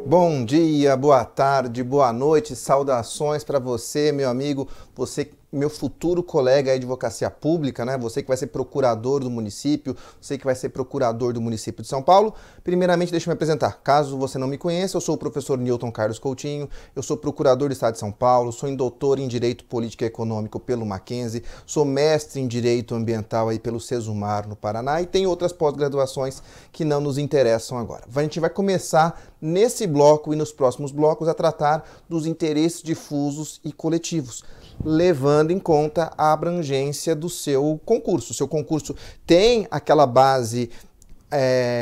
Bom dia, boa tarde, boa noite, saudações para você, meu amigo, você, meu futuro colega aí de advocacia pública, né? Você que vai ser procurador do município, você que vai ser procurador do município de São Paulo. Primeiramente, deixa eu me apresentar. Caso você não me conheça, eu sou o professor Newton Carlos Coutinho, eu sou procurador do Estado de São Paulo, sou doutor em Direito Político e Econômico pelo Mackenzie, sou mestre em Direito Ambiental aí pelo Sesumar no Paraná e tenho outras pós-graduações que não nos interessam agora. A gente vai começar nesse bloco e nos próximos blocos a tratar dos interesses difusos e coletivos, levando em conta a abrangência do seu concurso. O seu concurso tem aquela base,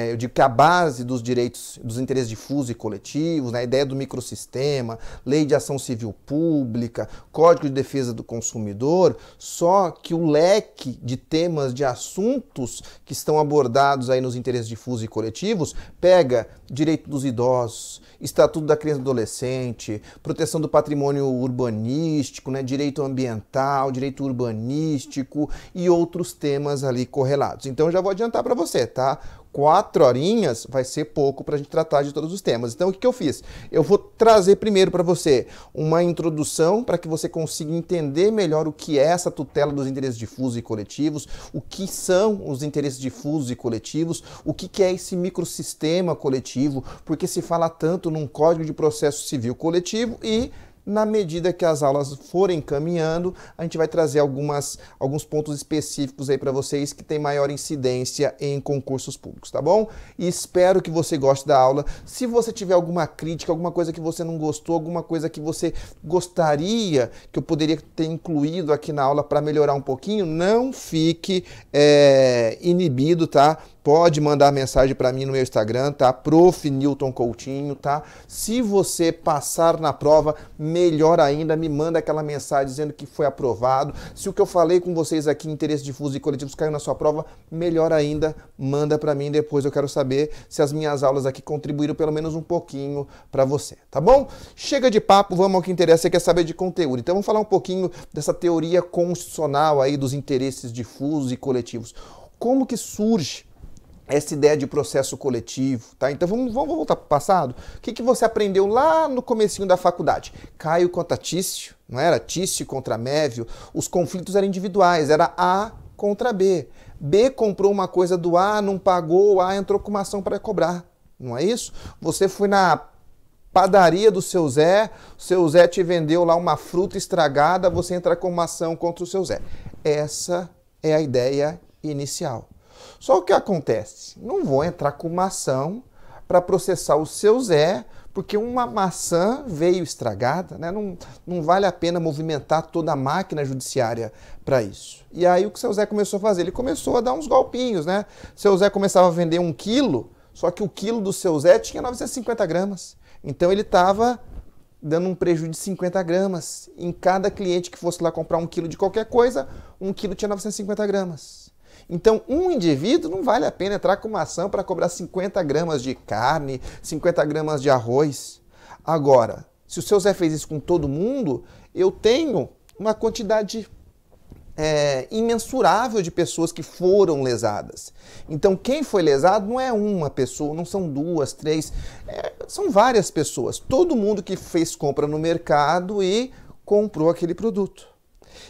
eu digo que a base dos direitos, dos interesses difusos e coletivos, né? A ideia do microsistema, lei de ação civil pública, código de defesa do consumidor, só que o leque de temas, de assuntos que estão abordados aí nos interesses difusos e coletivos, pega direito dos idosos, Estatuto da Criança e do Adolescente, proteção do patrimônio urbanístico, né? Direito ambiental, direito urbanístico e outros temas ali correlatos. Então eu já vou adiantar para você, tá? 4 horinhas vai ser pouco para a gente tratar de todos os temas. Então, o que eu fiz? Eu vou trazer primeiro para você uma introdução para que você consiga entender melhor o que é essa tutela dos interesses difusos e coletivos, o que são os interesses difusos e coletivos, o que é esse microsistema coletivo, porque se fala tanto num Código de Processo Civil coletivo e na medida que as aulas forem caminhando, a gente vai trazer alguns pontos específicos aí para vocês que tem maior incidência em concursos públicos, tá bom? E espero que você goste da aula. Se você tiver alguma crítica, alguma coisa que você não gostou, alguma coisa que você gostaria que eu poderia ter incluído aqui na aula para melhorar um pouquinho, não fique inibido, tá? Pode mandar mensagem para mim no meu Instagram, tá? Prof. Newton Coutinho, tá? Se você passar na prova, melhor ainda, me manda aquela mensagem dizendo que foi aprovado. Se o que eu falei com vocês aqui, interesses difusos e coletivos, caiu na sua prova, melhor ainda, manda para mim depois. Eu quero saber se as minhas aulas aqui contribuíram pelo menos um pouquinho para você, tá bom? Chega de papo, vamos ao que interessa, você quer saber de conteúdo. Então vamos falar um pouquinho dessa teoria constitucional aí dos interesses difusos e coletivos. Como que surge essa ideia de processo coletivo, tá? Então vamos voltar para o passado. O que você aprendeu lá no comecinho da faculdade? Caio contra Tício, não era? Tício contra Mévio. Os conflitos eram individuais, era A contra B. B comprou uma coisa do A, não pagou, A entrou com uma ação para cobrar, não é isso? Você foi na padaria do seu Zé, o seu Zé te vendeu lá uma fruta estragada, você entra com uma ação contra o seu Zé. Essa é a ideia inicial. Só o que acontece? Não vou entrar com uma ação para processar o seu Zé, porque uma maçã veio estragada, né? Não vale a pena movimentar toda a máquina judiciária para isso. E aí o que o seu Zé começou a fazer? Ele começou a dar uns golpinhos, né? O seu Zé começava a vender 1 quilo, só que o quilo do seu Zé tinha 950 gramas. Então ele estava dando um prejuízo de 50 gramas. Em cada cliente que fosse lá comprar 1 quilo de qualquer coisa, 1 quilo tinha 950 gramas. Então, um indivíduo não vale a pena entrar com uma ação para cobrar 50 gramas de carne, 50 gramas de arroz. Agora, se o seu Zé fez isso com todo mundo, eu tenho uma quantidade imensurável de pessoas que foram lesadas. Então, quem foi lesado não é uma pessoa, não são 2, 3, são várias pessoas. Todo mundo que fez compra no mercado e comprou aquele produto.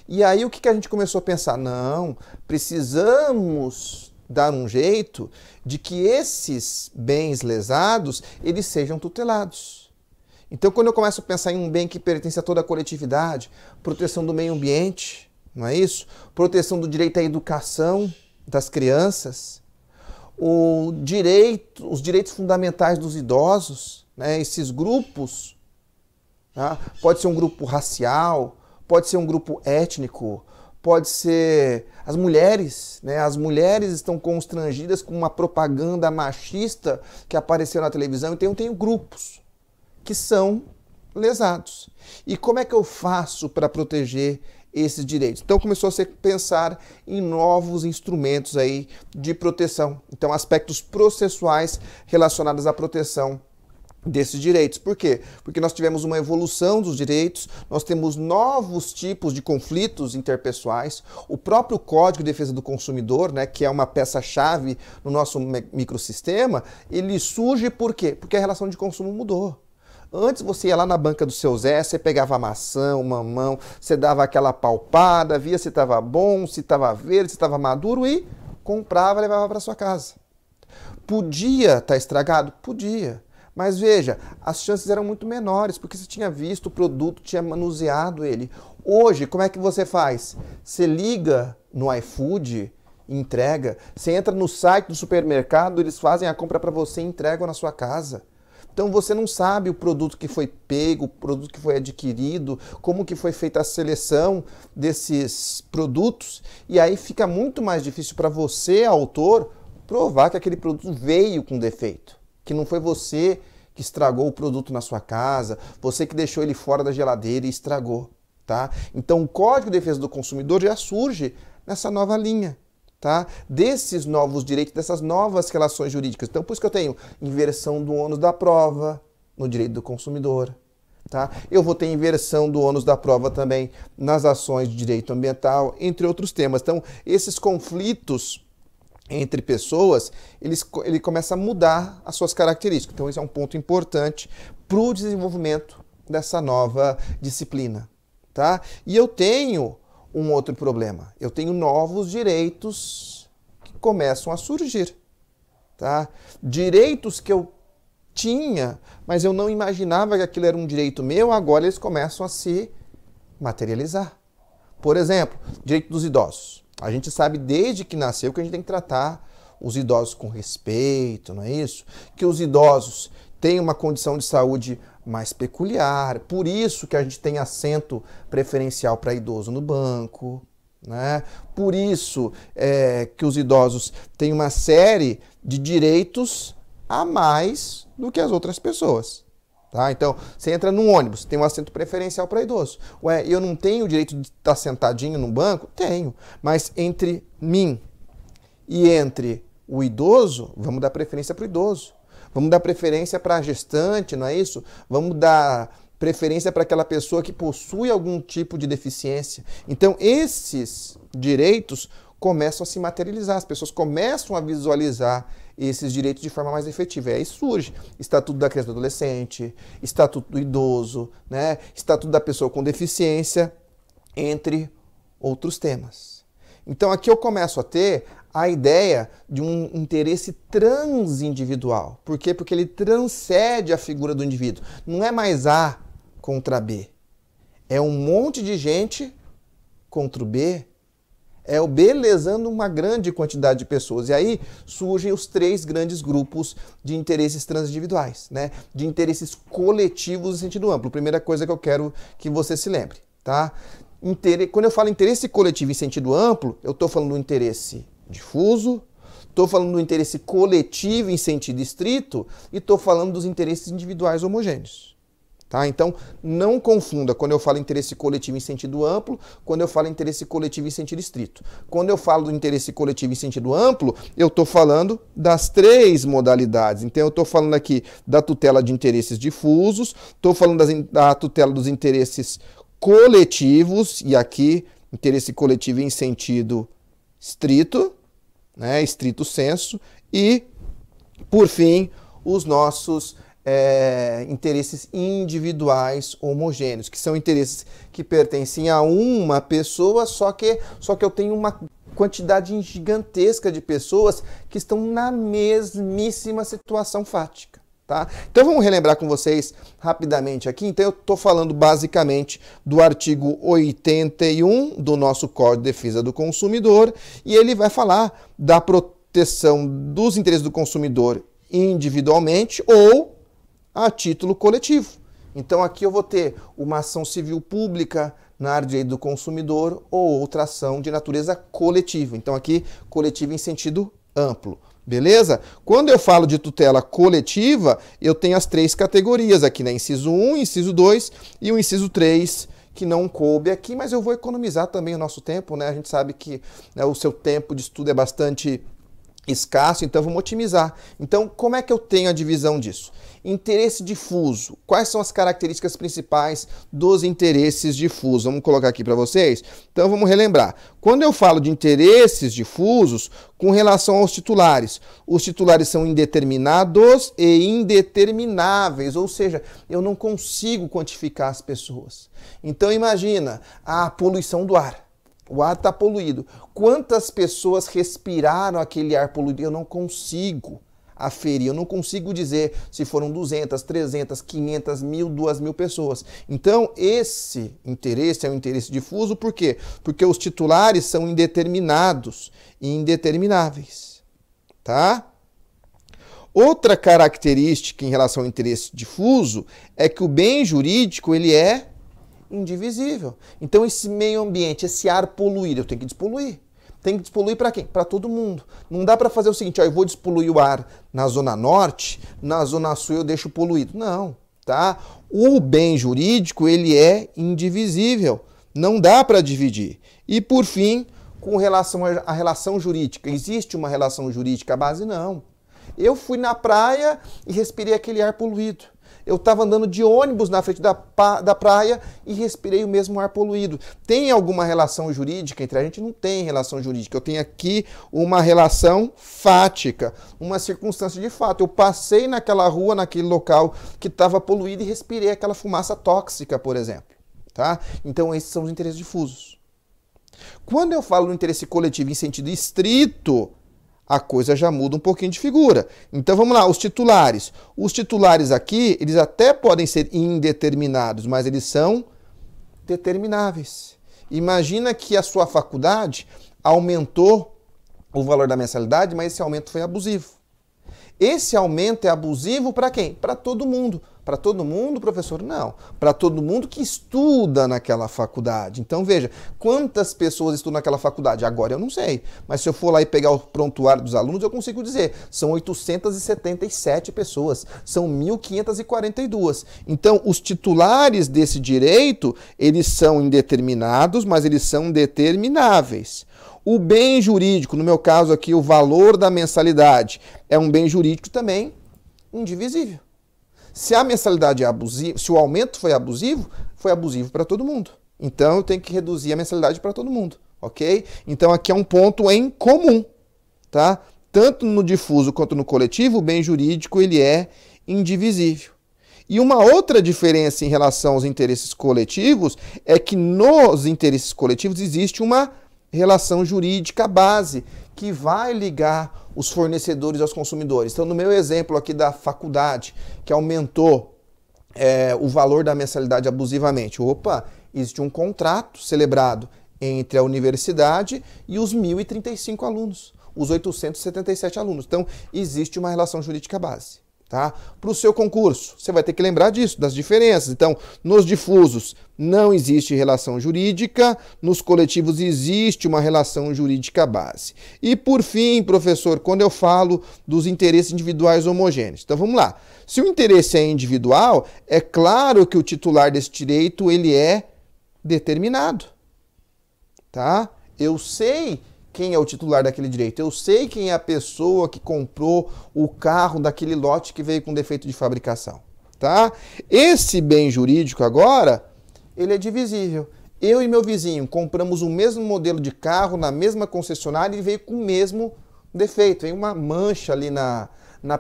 E aí o que a gente começou a pensar? Não, precisamos dar um jeito de que esses bens lesados, eles sejam tutelados. Então quando eu começo a pensar em um bem que pertence a toda a coletividade, proteção do meio ambiente, não é isso? Proteção do direito à educação das crianças, os direitos fundamentais dos idosos, né? Esses grupos, tá? Pode ser um grupo racial, pode ser um grupo étnico, pode ser as mulheres, né? As mulheres estão constrangidas com uma propaganda machista que apareceu na televisão, então eu tenho grupos que são lesados. E como é que eu faço para proteger esses direitos? Então começou a se pensar em novos instrumentos aí de proteção. Então aspectos processuais relacionados à proteção desses direitos. Por quê? Porque nós tivemos uma evolução dos direitos, nós temos novos tipos de conflitos interpessoais, o próprio Código de Defesa do Consumidor, né, que é uma peça-chave no nosso microsistema, ele surge por quê? Porque a relação de consumo mudou. Antes você ia lá na banca do seu Zé, você pegava a maçã, o mamão, você dava aquela palpada, via se estava bom, se estava verde, se estava maduro e comprava e levava para sua casa. Podia estar estragado? Podia. Mas veja, as chances eram muito menores, porque você tinha visto o produto, tinha manuseado ele. Hoje, como é que você faz? Você liga no iFood, entrega. Você entra no site do supermercado, eles fazem a compra para você e entregam na sua casa. Então você não sabe o produto que foi pego, o produto que foi adquirido, como que foi feita a seleção desses produtos. E aí fica muito mais difícil para você, autor, provar que aquele produto veio com defeito. Que não foi você que estragou o produto na sua casa, você que deixou ele fora da geladeira e estragou, tá? Então o Código de Defesa do Consumidor já surge nessa nova linha, tá? Desses novos direitos, dessas novas relações jurídicas. Então por isso que eu tenho inversão do ônus da prova no direito do consumidor, tá? Eu vou ter inversão do ônus da prova também nas ações de direito ambiental, entre outros temas. Então esses conflitos entre pessoas, ele começa a mudar as suas características. Então, esse é um ponto importante para o desenvolvimento dessa nova disciplina, tá? E eu tenho um outro problema. Eu tenho novos direitos que começam a surgir, tá? Direitos que eu tinha, mas eu não imaginava que aquilo era um direito meu, agora eles começam a se materializar. Por exemplo, direito dos idosos. A gente sabe desde que nasceu que a gente tem que tratar os idosos com respeito, não é isso? Que os idosos têm uma condição de saúde mais peculiar, por isso que a gente tem assento preferencial para idoso no banco, né? Por isso que os idosos têm uma série de direitos a mais do que as outras pessoas. Tá? Então, você entra num ônibus, tem um assento preferencial para idoso. Ué, eu não tenho o direito de estar sentadinho no banco? Tenho. Mas entre mim e entre o idoso, vamos dar preferência para o idoso. Vamos dar preferência para a gestante, não é isso? Vamos dar preferência para aquela pessoa que possui algum tipo de deficiência. Então, esses direitos começam a se materializar, as pessoas começam a visualizar esses direitos de forma mais efetiva. E aí surge Estatuto da Criança e do Adolescente, Estatuto do Idoso, né? Estatuto da Pessoa com Deficiência, entre outros temas. Então aqui eu começo a ter a ideia de um interesse transindividual. Por quê? Porque ele transcende a figura do indivíduo. Não é mais A contra B. É um monte de gente contra o B. É o B lesando uma grande quantidade de pessoas. E aí surgem os três grandes grupos de interesses transindividuais, né? De interesses coletivos em sentido amplo. Primeira coisa que eu quero que você se lembre, tá? Quando eu falo interesse coletivo em sentido amplo, eu estou falando do interesse difuso, estou falando do interesse coletivo em sentido estrito e estou falando dos interesses individuais homogêneos. Tá? Então, não confunda quando eu falo interesse coletivo em sentido amplo, quando eu falo interesse coletivo em sentido estrito. Quando eu falo do interesse coletivo em sentido amplo, eu estou falando das três modalidades. Então, eu estou falando aqui da tutela de interesses difusos, estou falando da tutela dos interesses coletivos, e aqui, interesse coletivo em sentido estrito, né, estrito sensu, e, por fim, os nossos interesses individuais homogêneos, que são interesses que pertencem a uma pessoa, só que eu tenho uma quantidade gigantesca de pessoas que estão na mesmíssima situação fática. Tá? Então vamos relembrar com vocês rapidamente aqui. Então eu estou falando basicamente do artigo 81 do nosso Código de Defesa do Consumidor, e ele vai falar da proteção dos interesses do consumidor individualmente ou a título coletivo. Então aqui eu vou ter uma ação civil pública na área de direito do consumidor ou outra ação de natureza coletiva. Então aqui coletivo em sentido amplo. Beleza? Quando eu falo de tutela coletiva, eu tenho as três categorias aqui, né? Inciso 1, inciso 2 e o inciso 3, que não coube aqui, mas eu vou economizar também o nosso tempo, né? A gente sabe que, né, o seu tempo de estudo é bastante escasso, então vamos otimizar. Então, como é que eu tenho a divisão disso? Interesse difuso. Quais são as características principais dos interesses difusos? Vamos colocar aqui para vocês? Então, vamos relembrar. Quando eu falo de interesses difusos, com relação aos titulares, os titulares são indeterminados e indetermináveis, ou seja, eu não consigo quantificar as pessoas. Então, imagina a poluição do ar. O ar está poluído. Quantas pessoas respiraram aquele ar poluído? Eu não consigo aferir, eu não consigo dizer se foram 200, 300, 500, 1.000, 2.000 pessoas. Então, esse interesse é um interesse difuso, por quê? Porque os titulares são indeterminados e indetermináveis, tá? Outra característica em relação ao interesse difuso é que o bem jurídico, ele é indivisível. Então, esse meio ambiente, esse ar poluído, eu tenho que despoluir. Tem que despoluir para quem? Para todo mundo. Não dá para fazer o seguinte, ó, eu vou despoluir o ar na Zona Norte, na Zona Sul eu deixo poluído. Não, tá? O bem jurídico, ele é indivisível. Não dá para dividir. E, por fim, com relação à relação jurídica, existe uma relação jurídica à base? Não. Eu fui na praia e respirei aquele ar poluído. Eu estava andando de ônibus na frente da praia e respirei o mesmo ar poluído. Tem alguma relação jurídica entre a gente? Não tem relação jurídica. Eu tenho aqui uma relação fática, uma circunstância de fato. Eu passei naquela rua, naquele local que estava poluído e respirei aquela fumaça tóxica, por exemplo. Tá? Então, esses são os interesses difusos. Quando eu falo no interesse coletivo em sentido estrito, a coisa já muda um pouquinho de figura. Então vamos lá, os titulares. Os titulares aqui, eles até podem ser indeterminados, mas eles são determináveis. Imagina que a sua faculdade aumentou o valor da mensalidade, mas esse aumento foi abusivo. Esse aumento é abusivo para quem? Para todo mundo. Para todo mundo, professor? Não. Para todo mundo que estuda naquela faculdade. Então, veja, quantas pessoas estudam naquela faculdade? Agora eu não sei. Mas se eu for lá e pegar o prontuário dos alunos, eu consigo dizer. São 877 pessoas. São 1.542. Então, os titulares desse direito, eles são indeterminados, mas eles são determináveis. O bem jurídico, no meu caso aqui, o valor da mensalidade, é um bem jurídico também indivisível. Se a mensalidade é abusiva, se o aumento foi abusivo para todo mundo. Então eu tenho que reduzir a mensalidade para todo mundo, ok? Então aqui é um ponto em comum, tá? Tanto no difuso quanto no coletivo, o bem jurídico ele é indivisível. E uma outra diferença em relação aos interesses coletivos é que nos interesses coletivos existe uma relação jurídica base que vai ligar os fornecedores aos consumidores. Então, no meu exemplo aqui da faculdade, que aumentou o valor da mensalidade abusivamente, existe um contrato celebrado entre a universidade e os 1.035 alunos, os 877 alunos. Então, existe uma relação jurídica base. Tá? Para o seu concurso, você vai ter que lembrar disso, das diferenças. Então, nos difusos não existe relação jurídica, nos coletivos existe uma relação jurídica base. E por fim, professor, quando eu falo dos interesses individuais homogêneos. Então vamos lá. Se o interesse é individual, é claro que o titular desse direito ele é determinado. Tá? Eu sei quem é o titular daquele direito. Eu sei quem é a pessoa que comprou o carro daquele lote que veio com defeito de fabricação, tá? Esse bem jurídico agora, ele é divisível. Eu e meu vizinho compramos o mesmo modelo de carro na mesma concessionária e veio com o mesmo defeito. Tem uma mancha ali na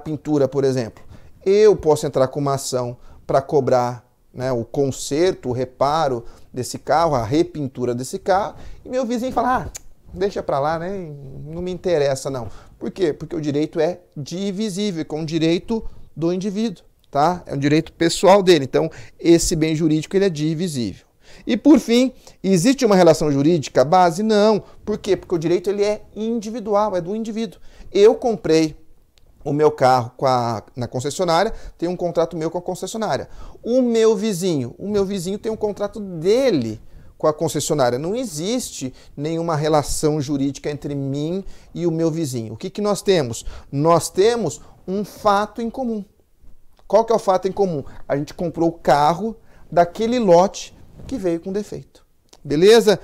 pintura, por exemplo. Eu posso entrar com uma ação para cobrar, né, o conserto, o reparo desse carro, a repintura desse carro, e meu vizinho fala, deixa pra lá, né? Não me interessa, não. Por quê? Porque o direito é divisível, com o direito do indivíduo, tá? É um direito pessoal dele. Então, esse bem jurídico, ele é divisível. E, por fim, existe uma relação jurídica base? Não. Por quê? Porque o direito, ele é individual, é do indivíduo. Eu comprei o meu carro na concessionária, tem um contrato meu com a concessionária. O meu vizinho tem um contrato dele com a concessionária. Não existe nenhuma relação jurídica entre mim e o meu vizinho. O que nós temos? Nós temos um fato em comum. Qual que é o fato em comum? A gente comprou o carro daquele lote que veio com defeito. Beleza?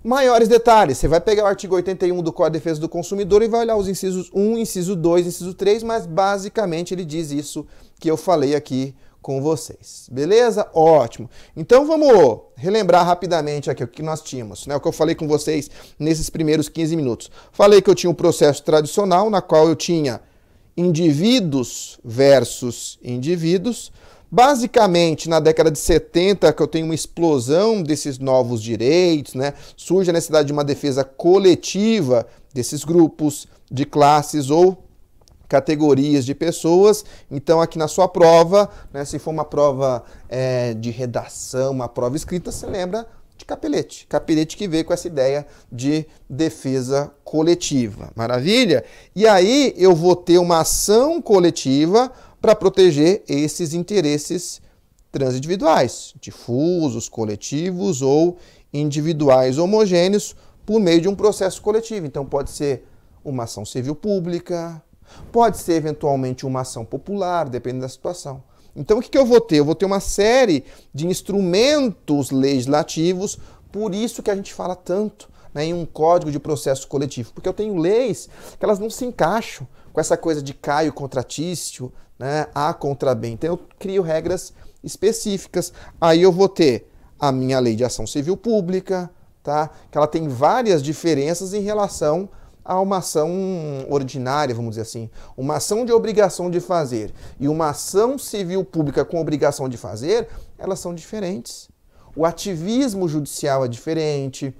Maiores detalhes, você vai pegar o artigo 81 do Código de Defesa do Consumidor e vai olhar os incisos 1, inciso 2, inciso 3, mas basicamente ele diz isso que eu falei aqui com vocês. Beleza? Ótimo. Então vamos relembrar rapidamente aqui o que nós tínhamos, né? O que eu falei com vocês nesses primeiros 15 minutos. Falei que eu tinha um processo tradicional na qual eu tinha indivíduos versus indivíduos. Basicamente, na década de 70, que eu tenho uma explosão desses novos direitos, né? Surge a necessidade de uma defesa coletiva desses grupos, de classes ou categorias de pessoas. Então, aqui na sua prova, né, se for uma prova de redação, uma prova escrita, você lembra de Capelletti. Capelletti que veio com essa ideia de defesa coletiva. Maravilha? E aí eu vou ter uma ação coletiva para proteger esses interesses transindividuais, difusos, coletivos ou individuais homogêneos por meio de um processo coletivo. Então pode ser uma ação civil pública, pode ser eventualmente uma ação popular, dependendo da situação. Então o que eu vou ter? Eu vou ter uma série de instrumentos legislativos, por isso que a gente fala tanto, né, em um código de processo coletivo, porque eu tenho leis que elas não se encaixam com essa coisa de Caio contra Tício, né, A contra B. Então eu crio regras específicas. Aí eu vou ter a minha lei de ação civil pública, tá, que ela tem várias diferenças em relação a uma ação ordinária, vamos dizer assim. Uma ação de obrigação de fazer e uma ação civil pública com obrigação de fazer, elas são diferentes. O ativismo judicial é diferente,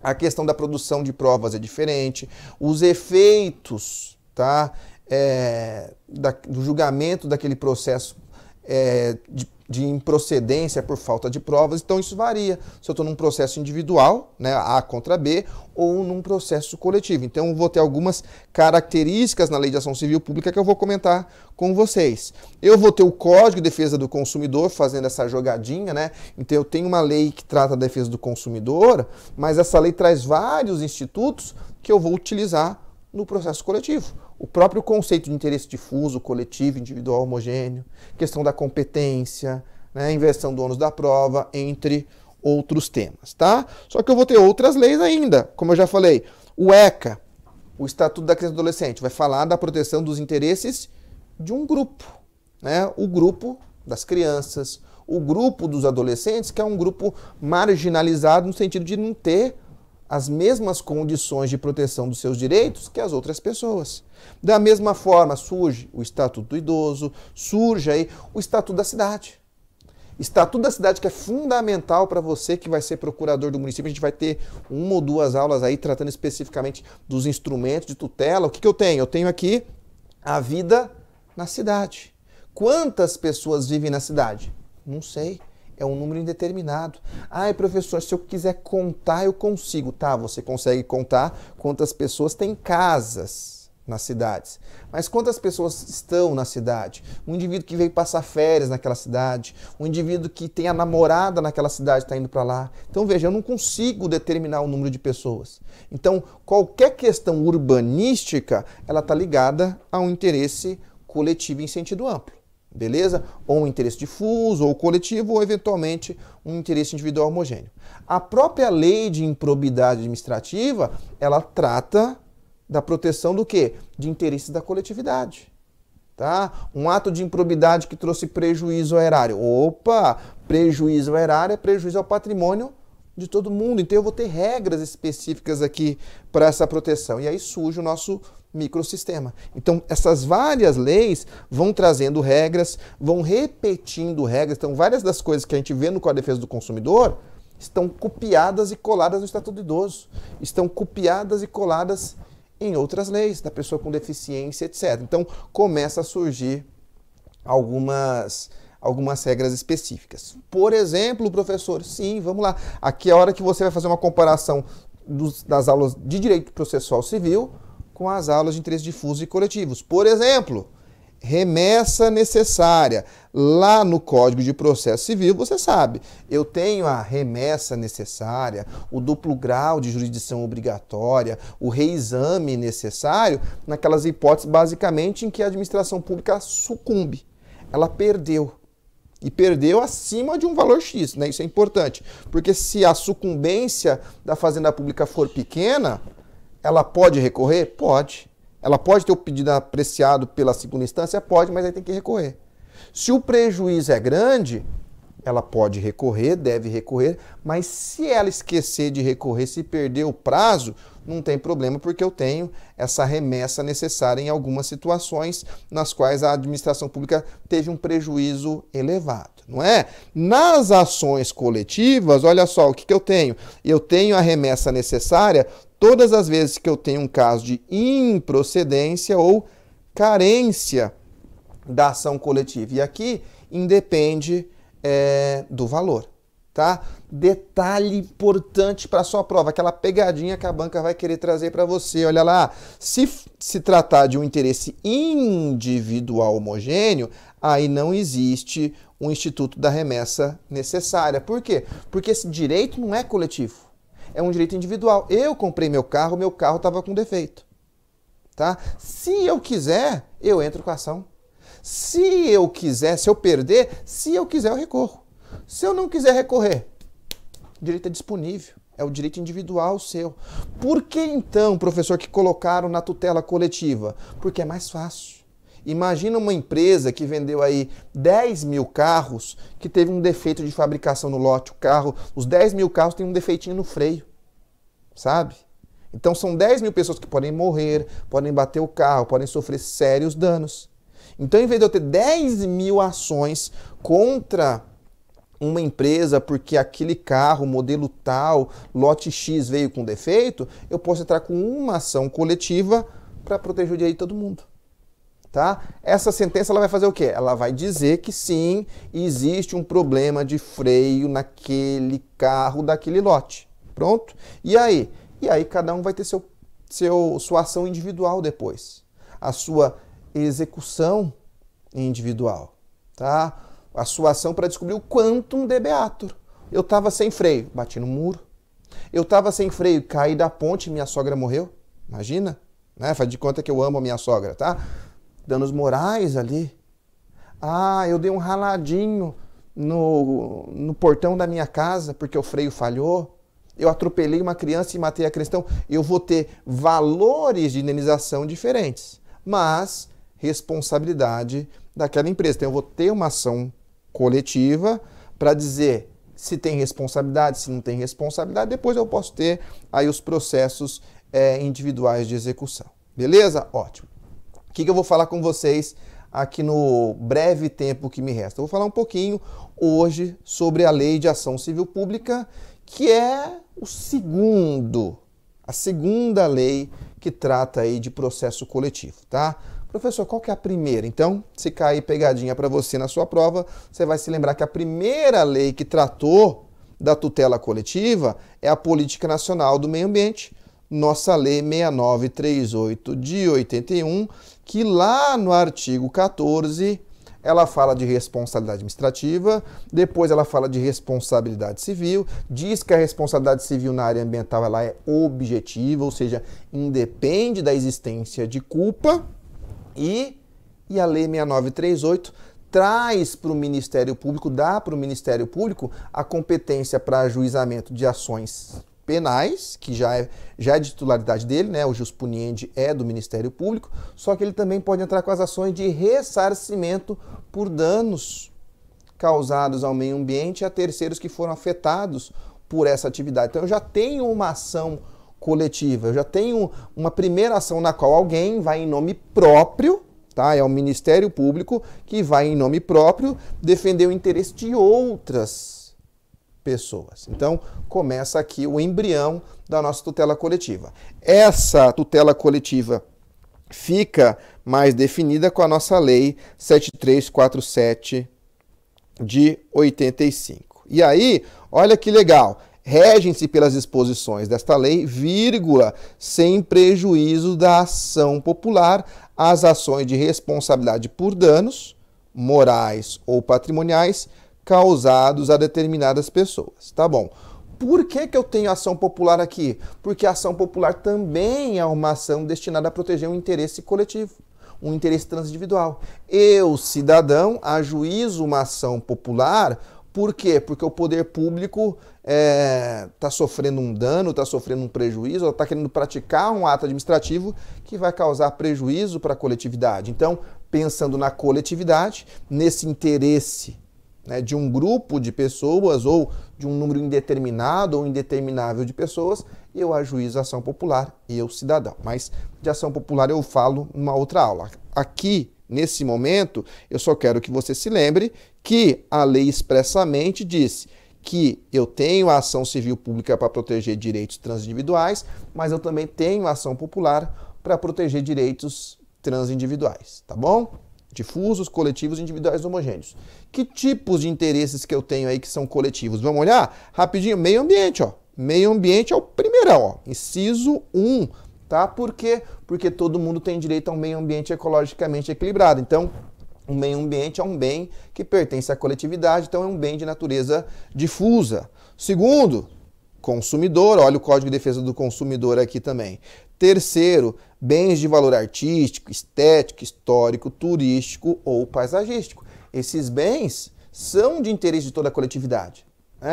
a questão da produção de provas é diferente, os efeitos, tá, do julgamento daquele processo de improcedência por falta de provas, então isso varia. Se eu estou num processo individual, né, A contra B, ou num processo coletivo. Então eu vou ter algumas características na Lei de Ação Civil Pública que eu vou comentar com vocês. Eu vou ter o Código de Defesa do Consumidor fazendo essa jogadinha, né? Então eu tenho uma lei que trata da defesa do consumidor, mas essa lei traz vários institutos que eu vou utilizar no processo coletivo. O próprio conceito de interesse difuso, coletivo, individual, homogêneo, questão da competência, né, inversão do ônus da prova, entre outros temas, tá? Só que eu vou ter outras leis ainda, como eu já falei. O ECA, o Estatuto da Criança e do Adolescente, vai falar da proteção dos interesses de um grupo, né? O grupo das crianças, o grupo dos adolescentes, que é um grupo marginalizado no sentido de não ter as mesmas condições de proteção dos seus direitos que as outras pessoas. Da mesma forma, surge o Estatuto do Idoso, surge aí o Estatuto da Cidade. Estatuto da Cidade que é fundamental para você que vai ser procurador do município. A gente vai ter uma ou duas aulas aí tratando especificamente dos instrumentos de tutela. O que eu tenho? Eu tenho aqui a vida na cidade. Quantas pessoas vivem na cidade? Não sei. É um número indeterminado. Ai, professor, se eu quiser contar, eu consigo. Tá, você consegue contar quantas pessoas têm casas nas cidades. Mas quantas pessoas estão na cidade? Um indivíduo que veio passar férias naquela cidade, um indivíduo que tem a namorada naquela cidade está indo para lá. Então, veja, eu não consigo determinar o número de pessoas. Então, qualquer questão urbanística, ela está ligada a um interesse coletivo em sentido amplo. Beleza? Ou um interesse difuso, ou coletivo, ou eventualmente um interesse individual homogêneo. A própria lei de improbidade administrativa, ela trata da proteção do quê? De interesses da coletividade. Tá? Um ato de improbidade que trouxe prejuízo ao erário. Opa! Prejuízo ao erário é prejuízo ao patrimônio de todo mundo. Então eu vou ter regras específicas aqui para essa proteção. E aí surge o nosso microsistema. Então, essas várias leis vão trazendo regras, vão repetindo regras. Então, várias das coisas que a gente vê no Código de Defesa do Consumidor estão copiadas e coladas no Estatuto do Idoso. Estão copiadas e coladas em outras leis, da pessoa com deficiência, etc. Então, começa a surgir algumas regras específicas. Por exemplo, professor, sim, vamos lá. Aqui é a hora que você vai fazer uma comparação das aulas de Direito Processual Civil com as aulas de interesse difuso e coletivos. Por exemplo, remessa necessária. Lá no Código de Processo Civil, você sabe, eu tenho a remessa necessária, o duplo grau de jurisdição obrigatória, o reexame necessário, naquelas hipóteses basicamente em que a administração pública sucumbe. Ela perdeu. e perdeu acima de um valor X, né? Isso é importante, porque se a sucumbência da fazenda pública for pequena, ela pode recorrer? Pode. Ela pode ter o pedido apreciado pela segunda instância? Pode, mas aí tem que recorrer. Se o prejuízo é grande, ela pode recorrer, deve recorrer, mas se ela esquecer de recorrer, se perder o prazo, não tem problema, porque eu tenho essa remessa necessária em algumas situações nas quais a administração pública teve um prejuízo elevado, não é? Nas ações coletivas, olha só, o que eu tenho? Eu tenho a remessa necessária todas as vezes que eu tenho um caso de improcedência ou carência da ação coletiva. E aqui independe do valor, tá? Detalhe importante para a sua prova, aquela pegadinha que a banca vai querer trazer para você. Olha lá, se tratar de um interesse individual homogêneo, aí não existe um instituto da remessa necessária. Por quê? Porque esse direito não é coletivo, é um direito individual. Eu comprei meu carro estava com defeito, tá? Se eu quiser, eu entro com a ação. Se eu quiser, se eu perder, se eu quiser, eu recorro. Se eu não quiser recorrer, o direito é disponível, é o direito individual seu. Por que então, professor, que colocaram na tutela coletiva? Porque é mais fácil. Imagina uma empresa que vendeu aí 10 mil carros, que teve um defeito de fabricação no lote. Os 10 mil carros têm um defeitinho no freio, sabe? Então são 10 mil pessoas que podem morrer, podem bater o carro, podem sofrer sérios danos. Então, em vez de eu ter 10 mil ações contra uma empresa porque aquele carro, modelo tal, lote X veio com defeito, eu posso entrar com uma ação coletiva para proteger o direito de todo mundo. Tá? Essa sentença ela vai fazer o quê? Ela vai dizer que sim, existe um problema de freio naquele carro daquele lote. Pronto? E aí? E aí cada um vai ter sua ação individual depois. A sua execução individual, tá? A sua ação para descobrir o quantum de beatur. Eu estava sem freio, bati no muro. Eu estava sem freio, caí da ponte, minha sogra morreu. Imagina, né? Faz de conta que eu amo a minha sogra, tá? Danos morais ali. Ah, eu dei um raladinho no portão da minha casa porque o freio falhou. Eu atropelei uma criança e matei a cristão. Eu vou ter valores de indenização diferentes, mas responsabilidade daquela empresa. Então eu vou ter uma ação coletiva para dizer se tem responsabilidade, se não tem responsabilidade. Depois eu posso ter aí os processos individuais de execução. Beleza? Ótimo. O que eu vou falar com vocês aqui no breve tempo que me resta? Eu vou falar um pouquinho hoje sobre a Lei de Ação Civil Pública, que é a segunda lei que trata aí de processo coletivo, tá? Professor, qual que é a primeira? Então, se cair pegadinha para você na sua prova, você vai se lembrar que a primeira lei que tratou da tutela coletiva é a Política Nacional do Meio Ambiente, nossa Lei 6938 de 81, que lá no artigo 14 ela fala de responsabilidade administrativa, depois ela fala de responsabilidade civil, diz que a responsabilidade civil na área ambiental ela é objetiva, ou seja, independe da existência de culpa, e a Lei 6938 traz para o Ministério Público, dá para o Ministério Público a competência para ajuizamento de ações penais, que já é de titularidade dele, né? O jus puniendi é do Ministério Público, só que ele também pode entrar com as ações de ressarcimento por danos causados ao meio ambiente e a terceiros que foram afetados por essa atividade. Então eu já tenho uma ação coletiva, eu já tenho uma primeira ação na qual alguém vai em nome próprio, tá? É o Ministério Público que vai em nome próprio defender o interesse de outras pessoas. Então, começa aqui o embrião da nossa tutela coletiva. Essa tutela coletiva fica mais definida com a nossa Lei 7347 de 85. E aí, olha que legal, regem-se pelas disposições desta lei, vírgula, sem prejuízo da ação popular, as ações de responsabilidade por danos morais ou patrimoniais causados a determinadas pessoas. Tá bom. Por que eu tenho ação popular aqui? Porque a ação popular também é uma ação destinada a proteger um interesse coletivo. um interesse transindividual. Eu, cidadão, ajuizo uma ação popular. Por quê? Porque o poder público está sofrendo um dano, está sofrendo um prejuízo, ou está querendo praticar um ato administrativo que vai causar prejuízo para a coletividade. Então, pensando na coletividade, nesse interesse, né, de um grupo de pessoas ou de um número indeterminado ou indeterminável de pessoas, eu ajuizo a ação popular, eu, cidadão. Mas de ação popular eu falo numa outra aula. Aqui, nesse momento, eu só quero que você se lembre que a lei expressamente diz que eu tenho a ação civil pública para proteger direitos transindividuais, mas eu também tenho a ação popular para proteger direitos transindividuais, tá bom? Difusos, coletivos, individuais, homogêneos. Que tipos de interesses que eu tenho aí que são coletivos? Vamos olhar? Rapidinho, meio ambiente, ó. Meio ambiente é o primeirão, ó. Inciso 1, tá? Por quê? Porque todo mundo tem direito a um meio ambiente ecologicamente equilibrado. Então, o meio ambiente é um bem que pertence à coletividade, então é um bem de natureza difusa. Segundo, consumidor, olha o Código de Defesa do Consumidor aqui também. Terceiro, bens de valor artístico, estético, histórico, turístico ou paisagístico. Esses bens são de interesse de toda a coletividade.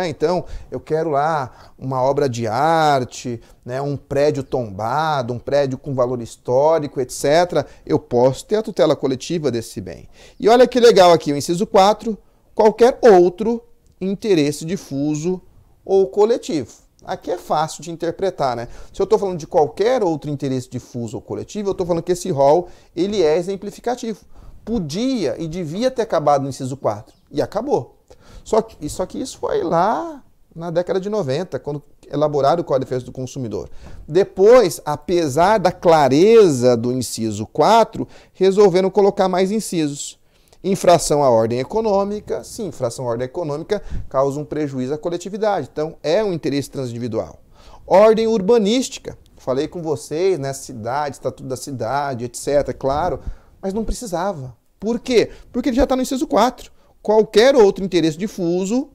Então, eu quero lá uma obra de arte, né, um prédio tombado, um prédio com valor histórico, etc. Eu posso ter a tutela coletiva desse bem. E olha que legal aqui, o inciso 4, qualquer outro interesse difuso ou coletivo. Aqui é fácil de interpretar, né? Se eu estou falando de qualquer outro interesse difuso ou coletivo, eu estou falando que esse rol ele é exemplificativo. Podia e devia ter acabado no inciso 4, e acabou. Só que isso foi lá na década de 90, quando elaboraram o Código de Defesa do Consumidor. Depois, apesar da clareza do inciso 4, resolveram colocar mais incisos. Infração à ordem econômica, sim, infração à ordem econômica causa um prejuízo à coletividade, então é um interesse transindividual. Ordem urbanística, falei com vocês, né, cidade, estatuto da cidade, etc, claro, mas não precisava. Por quê? Porque ele já está no inciso 4. Qualquer outro interesse difuso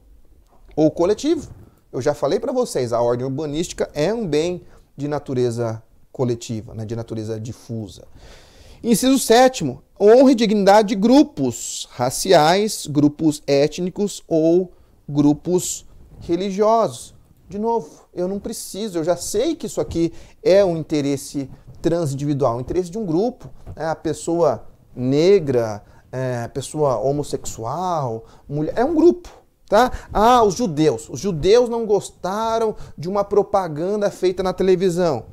ou coletivo. Eu já falei para vocês, a ordem urbanística é um bem de natureza coletiva, né, de natureza difusa. Inciso 7º, honra e dignidade de grupos raciais, grupos étnicos ou grupos religiosos. De novo, eu não preciso, eu já sei que isso aqui é um interesse transindividual, um interesse de um grupo, né, a pessoa negra, pessoa homossexual, mulher, é um grupo, tá? Ah, os judeus não gostaram de uma propaganda feita na televisão,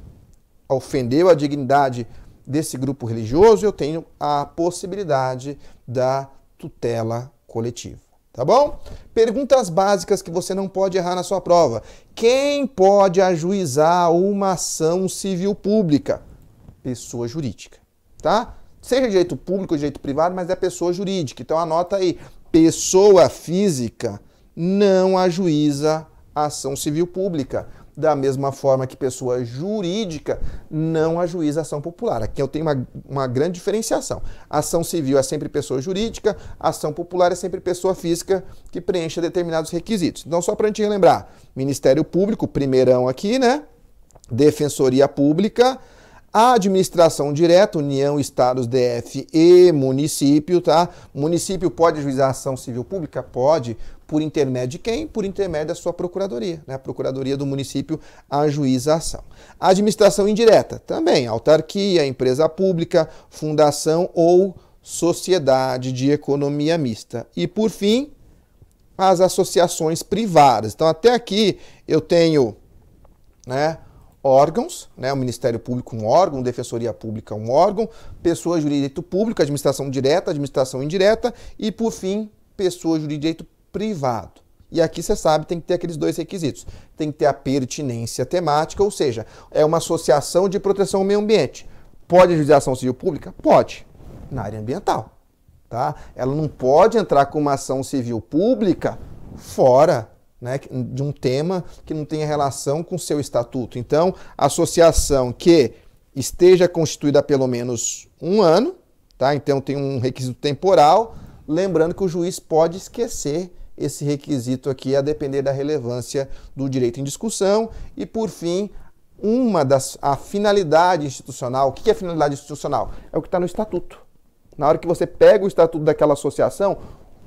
ofendeu a dignidade desse grupo religioso, eu tenho a possibilidade da tutela coletiva, tá bom? Perguntas básicas que você não pode errar na sua prova. Quem pode ajuizar uma ação civil pública? Pessoa jurídica, tá? Seja direito público ou direito privado, mas é pessoa jurídica. Então anota aí, pessoa física não ajuiza ação civil pública. Da mesma forma que pessoa jurídica não ajuiza ação popular. Aqui eu tenho uma grande diferenciação. Ação civil é sempre pessoa jurídica, ação popular é sempre pessoa física que preenche determinados requisitos. Então só para a gente relembrar, Ministério Público, primeirão aqui, né? Defensoria Pública, a administração direta, União, Estados, DF e município, tá? Município pode ajuizar ação civil pública? Pode. Por intermédio de quem? Por intermédio da sua procuradoria, né? A procuradoria do município ajuiza a ação. A administração indireta, também, autarquia, empresa pública, fundação ou sociedade de economia mista. E, por fim, as associações privadas. Então, até aqui eu tenho, né, órgãos, né, o Ministério Público um órgão, Defensoria Pública um órgão, pessoa jurídica de direito público, administração direta, administração indireta e, por fim, pessoa jurídica de direito privado. E aqui você sabe, tem que ter aqueles dois requisitos. Tem que ter a pertinência temática, ou seja, é uma associação de proteção ao meio ambiente. Pode ajuizar ação civil pública? Pode, na área ambiental. Tá? Ela não pode entrar com uma ação civil pública fora, né, de um tema que não tenha relação com o seu estatuto. Então, associação que esteja constituída há pelo menos um ano, tá? Então tem um requisito temporal, lembrando que o juiz pode esquecer esse requisito aqui a depender da relevância do direito em discussão. E, por fim, a finalidade institucional. O que é finalidade institucional? É o que está no estatuto. Na hora que você pega o estatuto daquela associação,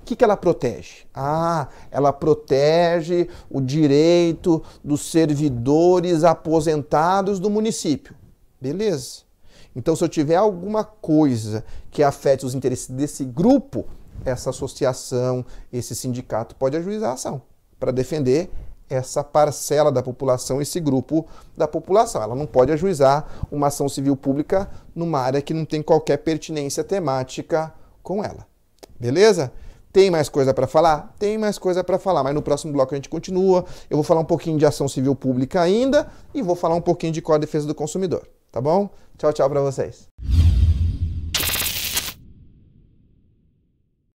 o que ela protege? Ah, ela protege o direito dos servidores aposentados do município. Beleza. Então, se eu tiver alguma coisa que afete os interesses desse grupo, essa associação, esse sindicato pode ajuizar a ação para defender essa parcela da população, esse grupo da população. Ela não pode ajuizar uma ação civil pública numa área que não tem qualquer pertinência temática com ela. Beleza? Tem mais coisa para falar? Tem mais coisa para falar, mas no próximo bloco a gente continua. Eu vou falar um pouquinho de ação civil pública ainda e vou falar um pouquinho de Código de Defesa do Consumidor, tá bom? Tchau, tchau para vocês.